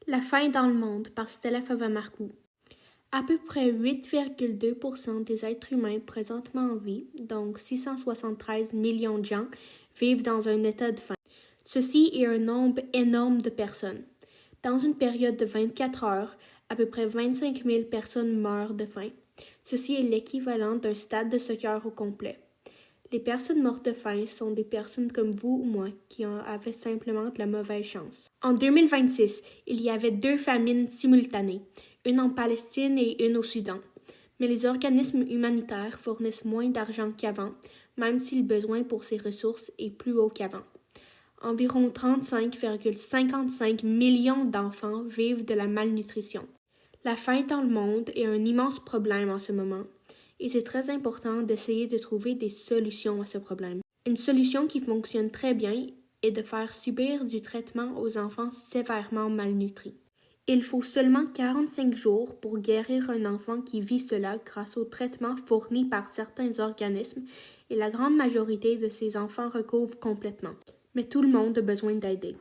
La faim dans le monde par Stella Fava-Marcoux. À peu près 8,2% des êtres humains présentement en vie, donc 673 millions de gens, vivent dans un état de faim. Ceci est un nombre énorme de personnes. Dans une période de 24 heures, à peu près 25 000 personnes meurent de faim. Ceci est l'équivalent d'un stade de soccer au complet. Les personnes mortes de faim sont des personnes comme vous ou moi qui avaient simplement de la mauvaise chance. En 2026, il y avait 2 famines simultanées, une en Palestine et une au Soudan. Mais les organismes humanitaires fournissent moins d'argent qu'avant, même si le besoin pour ces ressources est plus haut qu'avant. Environ 35,55 millions d'enfants vivent de la malnutrition. La faim dans le monde est un immense problème en ce moment. Et c'est très important d'essayer de trouver des solutions à ce problème. Une solution qui fonctionne très bien est de faire subir du traitement aux enfants sévèrement malnutris. Il faut seulement 45 jours pour guérir un enfant qui vit cela grâce aux traitements fournis par certains organismes et la grande majorité de ces enfants recouvrent complètement. Mais tout le monde a besoin d'aider.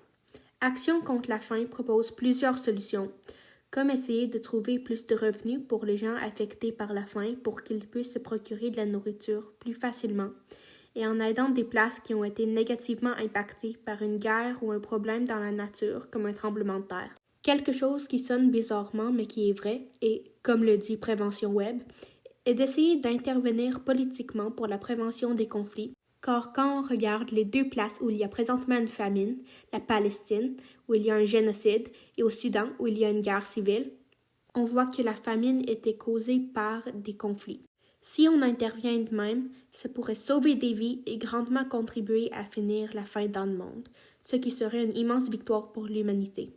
Action contre la faim propose plusieurs solutions, comme essayer de trouver plus de revenus pour les gens affectés par la faim pour qu'ils puissent se procurer de la nourriture plus facilement, et en aidant des places qui ont été négativement impactées par une guerre ou un problème dans la nature comme un tremblement de terre. Quelque chose qui sonne bizarrement mais qui est vrai, et comme le dit Prévention Web, est d'essayer d'intervenir politiquement pour la prévention des conflits. Car quand on regarde les 2 places où il y a présentement une famine, la Palestine, où il y a un génocide, et au Soudan, où il y a une guerre civile, on voit que la famine était causée par des conflits. Si on intervient de même, ça pourrait sauver des vies et grandement contribuer à finir la faim dans le monde, ce qui serait une immense victoire pour l'humanité.